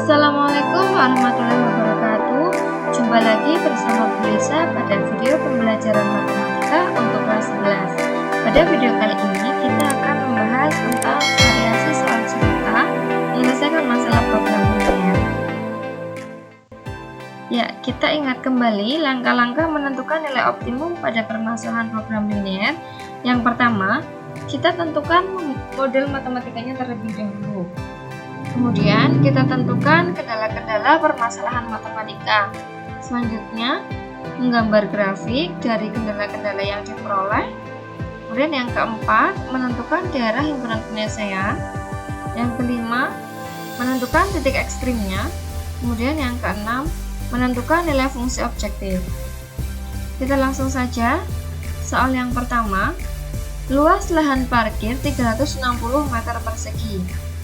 Assalamualaikum warahmatullahi wabarakatuh. Jumpa lagi bersama Bu Lisa pada video pembelajaran matematika untuk kelas 11. Pada video kali ini kita akan membahas tentang variasi soal cerita menyelesaikan masalah program linear. Ya, kita ingat kembali langkah-langkah menentukan nilai optimum pada permasalahan program linear. Yang pertama, kita tentukan model matematikanya terlebih dahulu. Kemudian kita tentukan kendala-kendala permasalahan matematika. Selanjutnya, menggambar grafik dari kendala-kendala yang diperoleh. Kemudian yang keempat, menentukan daerah himpunan penyelesaian. Yang kelima, menentukan titik ekstrimnya. Kemudian yang keenam, menentukan nilai fungsi objektif. Kita langsung saja. Soal yang pertama, luas lahan parkir 360 meter persegi.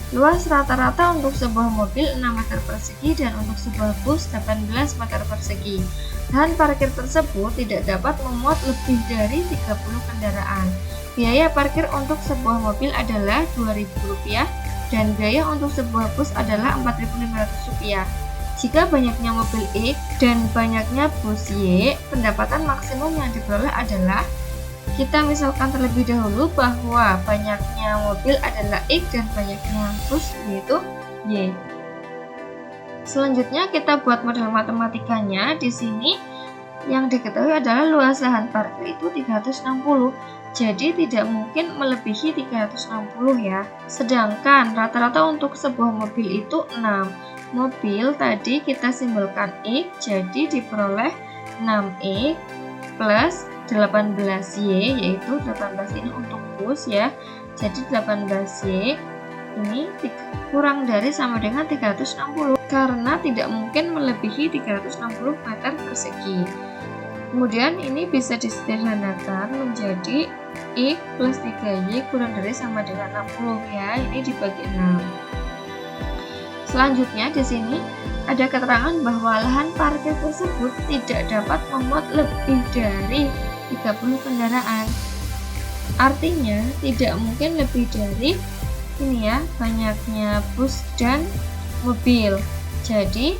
Luas rata-rata untuk sebuah mobil 6 meter persegi dan untuk sebuah bus 18 meter persegi. Lahan parkir tersebut tidak dapat memuat lebih dari 30 kendaraan. Biaya parkir untuk sebuah mobil adalah Rp2.000 dan biaya untuk sebuah bus adalah Rp4.500. Jika banyaknya mobil X dan banyaknya bus Y, pendapatan maksimum yang diperoleh adalah, kita misalkan terlebih dahulu bahwa banyaknya mobil adalah X dan banyaknya bus yaitu Y. Selanjutnya kita buat model matematikanya. Di sini yang diketahui adalah luas lahan parkir itu 360. Jadi tidak mungkin melebihi 360 ya. Sedangkan rata-rata untuk sebuah mobil itu 6. Mobil tadi kita simbolkan X, jadi diperoleh 6X plus 18Y, yaitu 18 ini untuk bus ya. Jadi 18Y ini kurang dari sama dengan 360 karena tidak mungkin melebihi 360 meter persegi. Kemudian ini bisa disederhanakan menjadi X plus 3Y kurang dari sama dengan 60 ya. Ini dibagi 6. Selanjutnya di sini ada keterangan bahwa lahan parkir tersebut tidak dapat memuat lebih dari 30 kendaraan. Artinya tidak mungkin lebih dari ini ya, banyaknya bus dan mobil. Jadi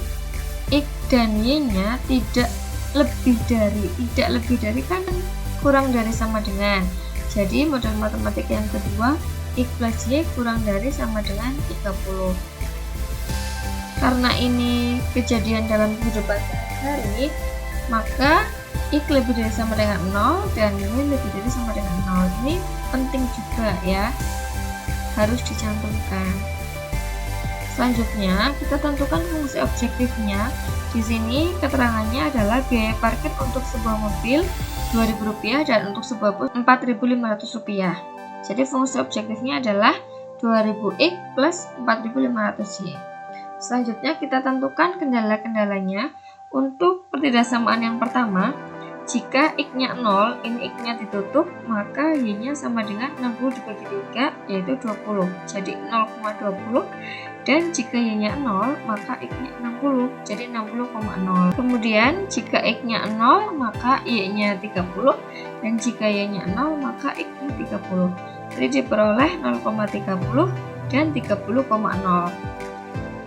X dan Y-nya tidak lebih dari kan kurang dari sama dengan. Jadi model matematika yang kedua, X plus Y kurang dari sama dengan 30. Karena ini kejadian dalam kehidupan sehari-hari, maka X lebih dari sama dengan 0 dan Y lebih dari sama dengan 0. Ini penting juga ya, harus dicantumkan. Selanjutnya kita tentukan fungsi objektifnya. Di sini keterangannya adalah biaya parkir untuk sebuah mobil Rp2.000 dan untuk sebuah bus Rp4.500. Jadi fungsi objektifnya adalah 2000X plus 4.500Y. Selanjutnya kita tentukan kendala-kendalanya. Untuk pertidaksamaan yang pertama, jika X-nya 0, ini X-nya ditutup, maka Y-nya sama dengan 60 dibagi 3, yaitu 20. Jadi 0,20. Dan jika Y-nya 0, maka X-nya 60, jadi 60,0. Kemudian jika X-nya 0, maka Y-nya 30. Dan jika Y-nya 0, maka X-nya 30. Jadi diperoleh 0,30 dan 30,0.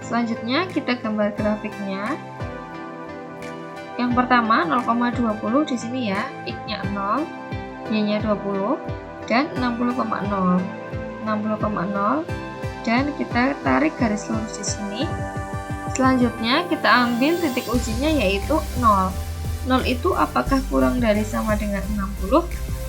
Selanjutnya kita gambar grafiknya. Yang pertama 0,20 di sini ya, X-nya 0, Y-nya 20 dan 60,0. 60,0 dan kita tarik garis lurus di sini. Selanjutnya kita ambil titik ujinya yaitu 0. 0 itu apakah kurang dari sama dengan 60?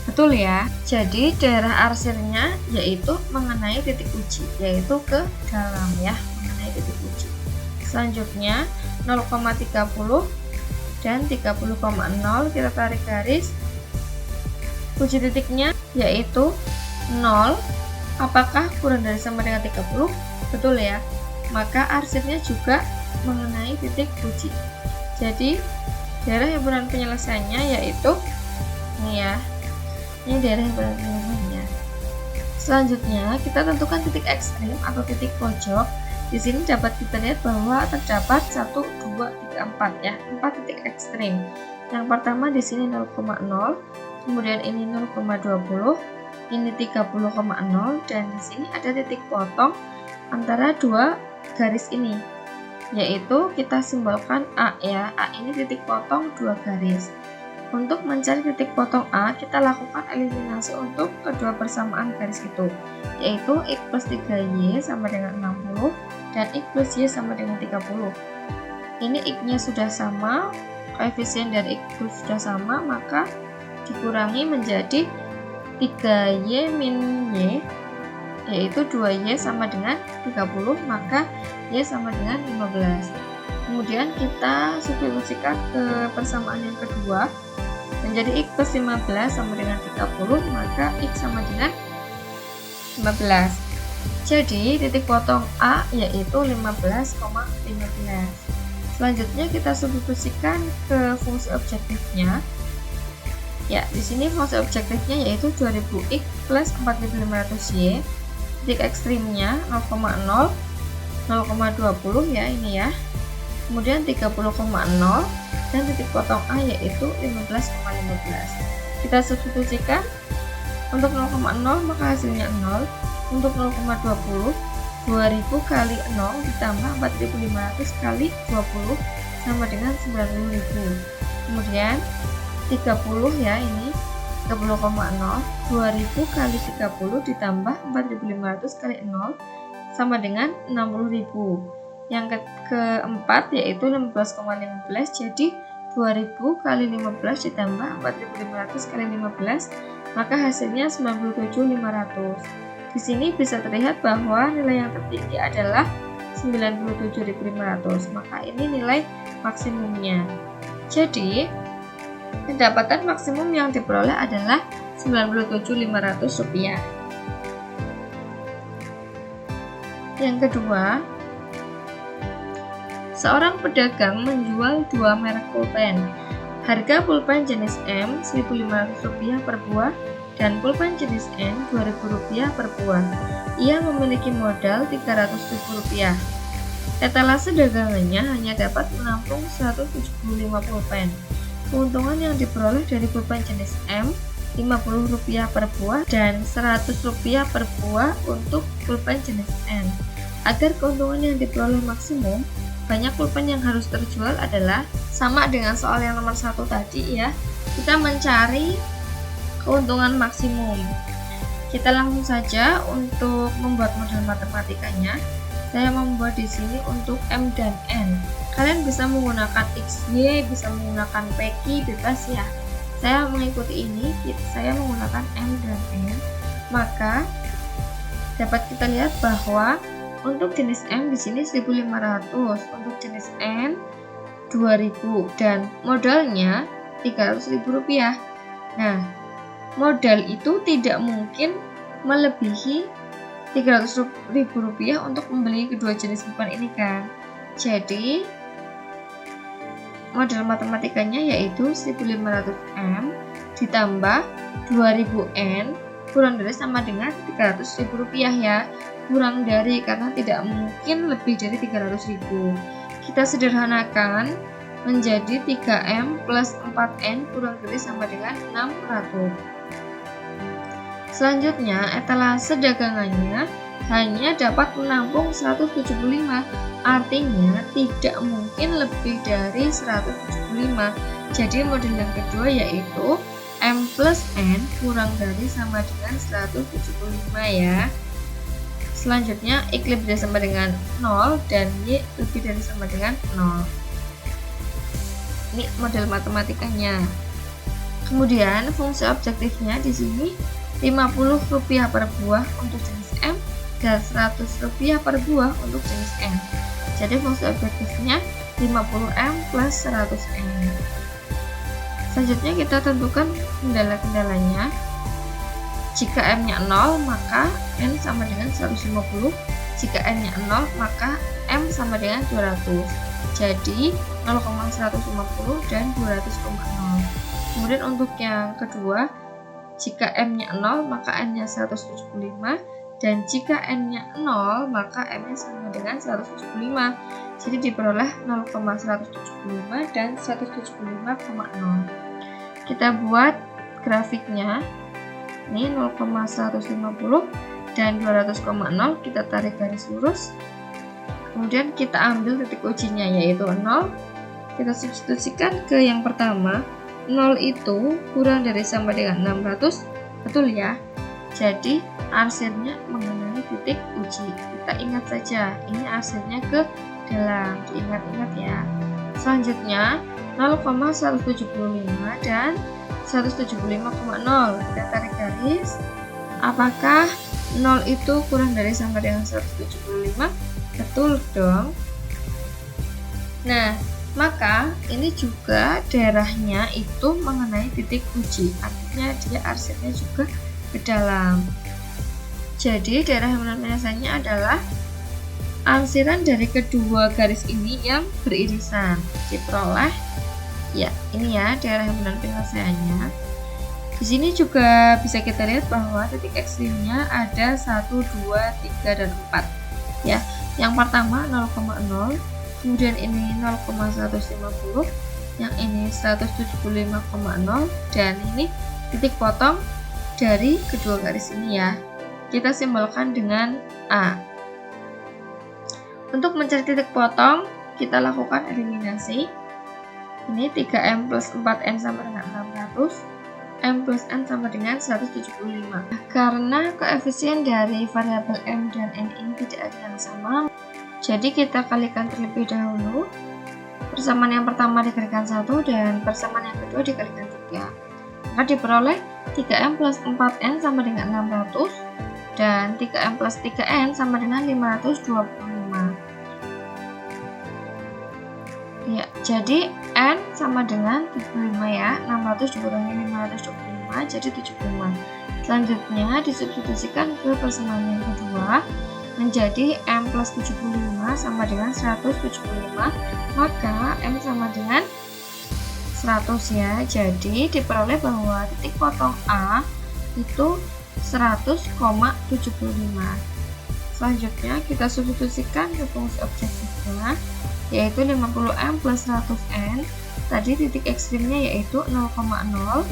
Betul ya. Jadi daerah arsirnya yaitu mengenai titik uji, yaitu ke dalam ya, mengenai titik uji. Selanjutnya 0,30 dan 30,0 kita tarik garis. Uji titiknya yaitu 0. Apakah kurang dari sama dengan 30? Betul ya. Maka arsirnya juga mengenai titik uji. Jadi daerah himpunan penyelesaiannya yaitu ini ya. Ini daerah himpunan penyelesaiannya. Selanjutnya kita tentukan titik ekstrim atau titik pojok. Di sini dapat kita lihat bahwa terdapat 1, 2, 3, 4 ya, 4 titik ekstrim. Yang pertama di sini 0,0, kemudian ini 0,20, ini 30,0 dan di sini ada titik potong antara dua garis ini. yaitu kita simbolkan A ya. A ini titik potong 2 garis. Untuk mencari titik potong A, kita lakukan eliminasi untuk kedua persamaan garis itu, yaitu X plus 3Y sama dengan 60 dan X plus Y sama dengan 30. Ini X-nya sudah sama, koefisien dari X itu sudah sama, maka dikurangi menjadi 3Y min Y, yaitu 2Y sama dengan 30, maka Y sama dengan 15. Kemudian kita substitusikan ke persamaan yang kedua, menjadi X plus 15 sama dengan 30, maka X sama dengan 15. Jadi titik potong A yaitu 15,15. Selanjutnya kita substitusikan ke fungsi objektifnya. Ya, di sini fungsi objektifnya yaitu 2000x plus 4500y. Titik ekstrimnya 0,0, 0,20 ya ini ya. Kemudian 30,0 dan titik potong A yaitu 15,15. Kita substitusikan. Untuk 0,0 maka hasilnya 0. Untuk 0,20, 2000 kali 0 ditambah 4500 kali 20 sama dengan 90.000. Kemudian 30 ya ini 30,0, 2000 kali 30 ditambah 4500 kali 0 sama dengan 60.000. Yang keempat yaitu 15,15, jadi 2000 kali 15 ditambah 4500 kali 15, maka hasilnya 97.500. Di sini bisa terlihat bahwa nilai yang tertinggi adalah 97.500, maka ini nilai maksimumnya. Jadi, pendapatan maksimum yang diperoleh adalah 97.500 rupiah. Yang kedua, seorang pedagang menjual 2 merek pulpen. Harga pulpen jenis M Rp1.500 per buah dan pulpen jenis N Rp2.000 per buah. Ia memiliki modal Rp300.000. Etalase dagangannya hanya dapat menampung 175 pulpen. Keuntungan yang diperoleh dari pulpen jenis M Rp50 per buah dan Rp100 per buah untuk pulpen jenis N. Agar keuntungan yang diperoleh maksimum, banyak pulpen yang harus terjual adalah sama dengan soal yang nomor 1 tadi ya. Kita mencari keuntungan maksimum. Kita langsung saja untuk membuat model matematikanya. Saya membuat di sini untuk M dan N. Kalian bisa menggunakan XY, bisa menggunakan PQ, bebas ya. Saya mengikuti ini, saya menggunakan M dan N. Maka dapat kita lihat bahwa untuk jenis M di sini 1.500, untuk jenis N 2.000 dan modalnya Rp300.000. Nah, modal itu tidak mungkin melebihi Rp300.000 untuk membeli kedua jenis pulpen ini kan. Jadi model matematikanya yaitu 1.500M ditambah 2.000N kurang dari sama dengan Rp300.000 ya. Kurang dari karena tidak mungkin lebih dari 300.000. Kita sederhanakan menjadi 3M plus 4N kurang dari sama dengan 600. Selanjutnya, etalase dagangannya hanya dapat menampung 175, artinya tidak mungkin lebih dari 175. Jadi model yang kedua yaitu M plus N kurang dari sama dengan 175 ya. Selanjutnya, X lebih dari sama dengan 0 dan Y lebih dari sama dengan 0. Ini model matematikanya. Kemudian fungsi objektifnya di sini Rp50 per buah untuk jenis M dan Rp100 per buah untuk jenis N. Jadi fungsi objektifnya 50M plus 100M. Selanjutnya kita tentukan kendala-kendalanya. Jika M-nya 0 maka N sama dengan 150. Jika N-nya 0 maka M sama dengan 200. Jadi 0,150 dan 200,0. Kemudian untuk yang kedua, jika M-nya 0 maka N-nya 175 dan jika N-nya 0 maka M-nya sama dengan 175. Jadi diperoleh 0,175 dan 175,0. Kita buat grafiknya. Ini 0,150 dan 200,0 kita tarik garis lurus. Kemudian kita ambil titik ujinya yaitu 0. Kita substitusikan ke yang pertama. 0 itu kurang dari sama dengan 600, betul ya? Jadi arsirnya mengenai titik uji. Kita ingat saja, ini arsirnya ke dalam, diingat-ingat ya. Selanjutnya 0,175 dan 175,0. Kita tarik garis. Apakah 0 itu kurang dari sama dengan 175? Betul dong. Nah, maka ini juga daerahnya itu mengenai titik uji, artinya dia arsirnya juga ke dalam. Jadi daerah himpunan penyelesaiannya adalah arsiran dari kedua garis ini yang beririsan. Diperoleh ya, ini ya daerah himpunan penyelesaiannya. Di sini juga bisa kita lihat bahwa titik ekstrimnya ada 1, 2, 3, dan 4 ya. Yang pertama 0,0, kemudian ini 0,150, yang ini 175,0, dan ini titik potong dari kedua garis ini ya. Kita simbolkan dengan A. Untuk mencari titik potong, kita lakukan eliminasi. Ini 3M plus 4N sama dengan 600, M plus N sama dengan 175. Karena koefisien dari variabel M dan N ini tidak ada yang sama, jadi kita kalikan terlebih dahulu. Persamaan yang pertama dikalikan 1 dan persamaan yang kedua dikalikan 3. Maka diperoleh 3M plus 4N sama dengan 600 dan 3M plus 3N sama dengan 525. Ya, jadi N sama dengan 75 ya, 600 dikurangi 525 jadi 75. Selanjutnya disubstitusikan ke persamaan yang kedua menjadi M plus 75 sama dengan 175, maka M sama dengan 100 ya. Jadi diperoleh bahwa titik potong A itu 100,75. Selanjutnya kita substitusikan ke fungsi objektifnya yaitu 50M plus 100N. Tadi titik ekstrimnya yaitu 0,0,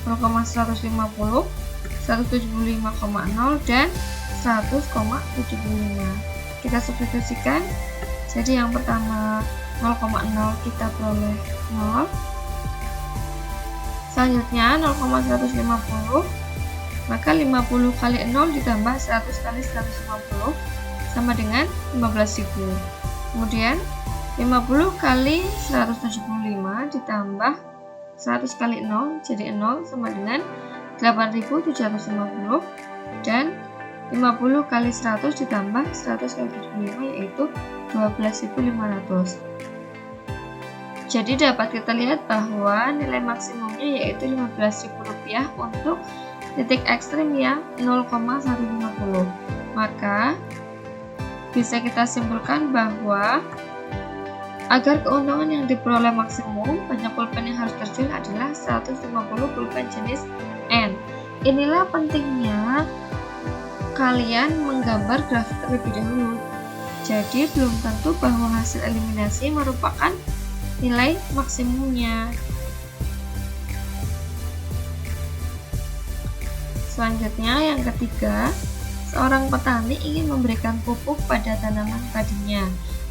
0,150, 175,0 dan 100,75. Kita substitusikan. Jadi yang pertama 0,0 kita peroleh 0. Selanjutnya 0,150, maka 50 kali 0 ditambah 100 kali 150 sama dengan 15.000. Kemudian 50 kali 175 ditambah 100 kali 0 jadi 0 sama dengan 8.750, dan 50 kali 100 ditambah 100 kali 75 yaitu 12.500. Jadi dapat kita lihat bahwa nilai maksimumnya yaitu Rp15.000 untuk titik ekstrim yang 0,150. Maka bisa kita simpulkan bahwa agar keuntungan yang diperoleh maksimum, banyak pulpen yang harus terjual adalah 150 pulpen jenis N. Inilah pentingnya kalian menggambar grafik terlebih dahulu. Jadi belum tentu bahwa hasil eliminasi merupakan nilai maksimumnya. Selanjutnya yang ketiga, seorang petani ingin memberikan pupuk pada tanaman padinya.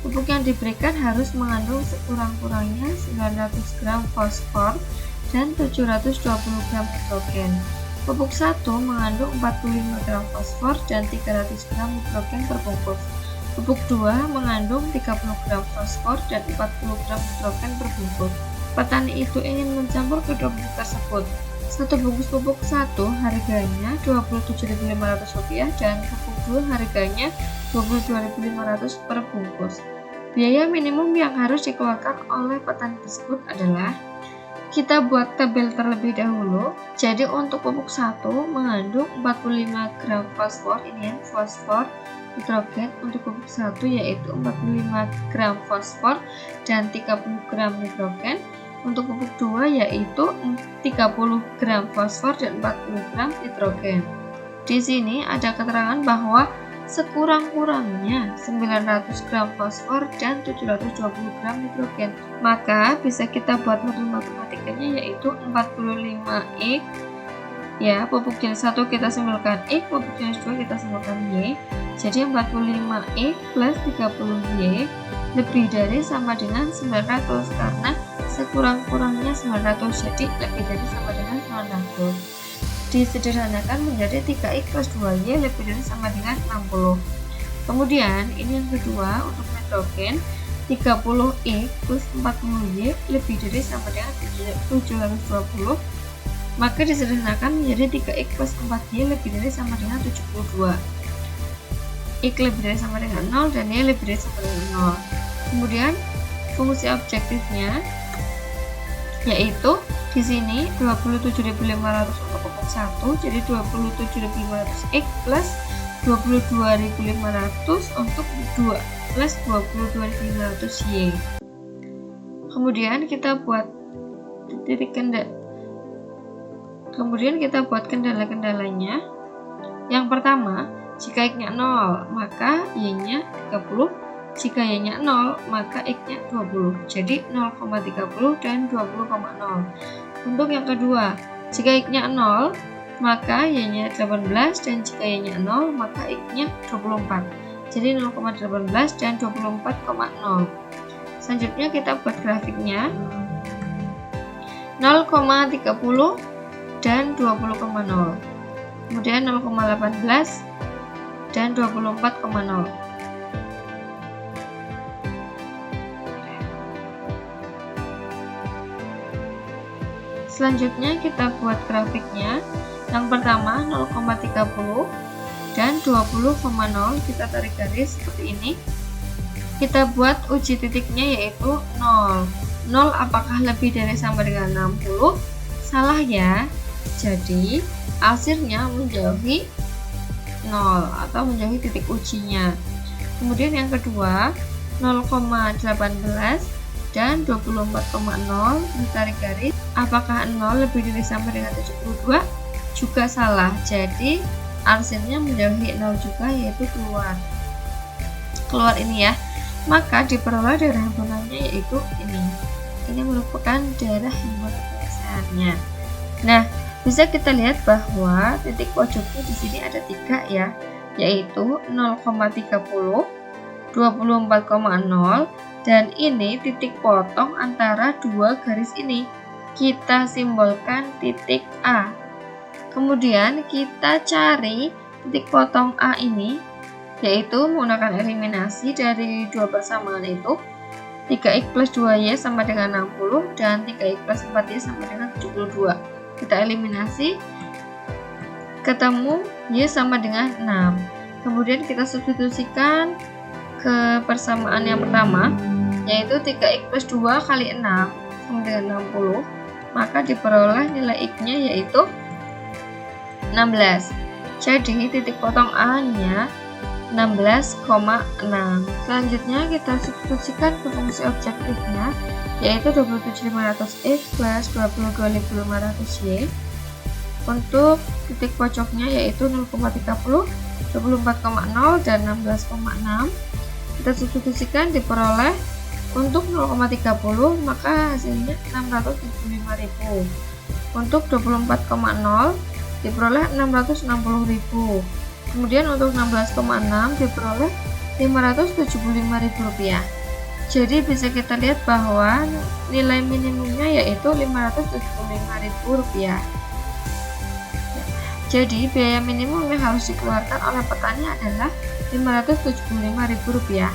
Pupuk yang diberikan harus mengandung sekurang-kurangnya 900 gram fosfor dan 720 gram nitrogen. Pupuk 1 mengandung 45 gram fosfor dan 300 gram nitrogen per bungkus. Pupuk 2 mengandung 30 gram fosfor dan 40 gram nitrogen per bungkus. Petani itu ingin mencampur kedua pupuk tersebut. Satu bungkus pupuk 1 harganya Rp27.500 dan pupuk 2 harganya Rp22.500 per bungkus. Biaya minimum yang harus dikeluarkan oleh petani tersebut adalah, kita buat tabel terlebih dahulu. Jadi untuk pupuk 1 mengandung 45 gram fosfor, ini ya, fosfor nitrogen untuk pupuk 1 yaitu 45 gram fosfor dan 30 gram nitrogen. Untuk pupuk 2 yaitu 30 gram fosfor dan 40 gram nitrogen. Di sini ada keterangan bahwa sekurang-kurangnya 900 gram fosfor dan 720 gram nitrogen. Maka bisa kita buat modul matematikanya yaitu 45X ya, pupuk jenis 1 kita simbolkan X, pupuk jenis 2 kita simbolkan Y, Jadi 45E plus 30Y lebih dari sama dengan 900 karena sekurang-kurangnya 900, jadi lebih dari sama dengan 900. Disederhanakan menjadi 3X plus 2Y lebih dari sama dengan 60. Kemudian ini yang kedua, untuk nitrogen 30E plus 40Y lebih dari sama dengan 720, maka disederhanakan menjadi 3X plus 4Y lebih dari sama dengan 72. X lebih dari sama dengan 0 dan Y lebih dari sama dengan 0. Kemudian fungsi objektifnya yaitu di sini 27.500 untuk kelompok 1, jadi 27.500X plus 22.500 untuk 2 plus 22.500Y. Kemudian kita buat kendala-kendalanya. Yang pertama, jika X-nya 0, maka Y-nya 30. Jika Y-nya 0, maka X-nya 20. Jadi 0,30 dan 20,0. Untuk yang kedua, jika X-nya 0, maka Y-nya 18, dan jika Y-nya 0, maka X-nya 24. Jadi 0,18 dan 24,0. Selanjutnya kita buat grafiknya. 0,30 dan 20,0. Kemudian 0,18 dan 24,0. Selanjutnya kita buat grafiknya. Yang pertama 0,30 dan 20,0, kita tarik garis seperti ini. Kita buat uji titiknya yaitu 0. 0 apakah lebih dari sama dengan 60? Salah ya. Jadi hasilnya menjauhi 0 atau menjauhi titik ujinya. Kemudian yang kedua 0,18 dan 24,0, ditarik garis. Apakah 0 lebih dari sama dengan 72? Juga salah. Jadi hasilnya menjauhi 0 juga, yaitu keluar ini ya. Maka diperoleh daerah himpunannya yaitu ini. Ini merupakan daerah himpunan besarnya. Nah, bisa kita lihat bahwa titik pojoknya di sini ada 3 ya, yaitu 0,30, 24,0, dan ini titik potong antara dua garis ini. Kita simbolkan titik A. Kemudian kita cari titik potong A ini, yaitu menggunakan eliminasi dari dua persamaan itu. 3X plus 2Y sama dengan 60 dan 3X plus 4Y sama dengan 72. Kita eliminasi, ketemu Y sama dengan 6. Kemudian kita substitusikan ke persamaan yang pertama, yaitu 3X plus 2 kali 6 sama dengan 60. Maka diperoleh nilai X-nya yaitu 16. Jadi titik potong A-nya 16,6. Selanjutnya kita substitusikan ke fungsi objektifnya, yaitu 27.500X plus 22.500Y. Untuk titik pojoknya yaitu 0,30, 24,0, dan 16,6. Kita substitusikan, diperoleh untuk 0,30 maka hasilnya 675.000. Untuk 24,0 diperoleh 660.000. Kemudian untuk 16,6 diperoleh Rp575.000. Jadi bisa kita lihat bahwa nilai minimumnya yaitu Rp575.000. Jadi biaya minimum yang harus dikeluarkan oleh petani adalah Rp575.000.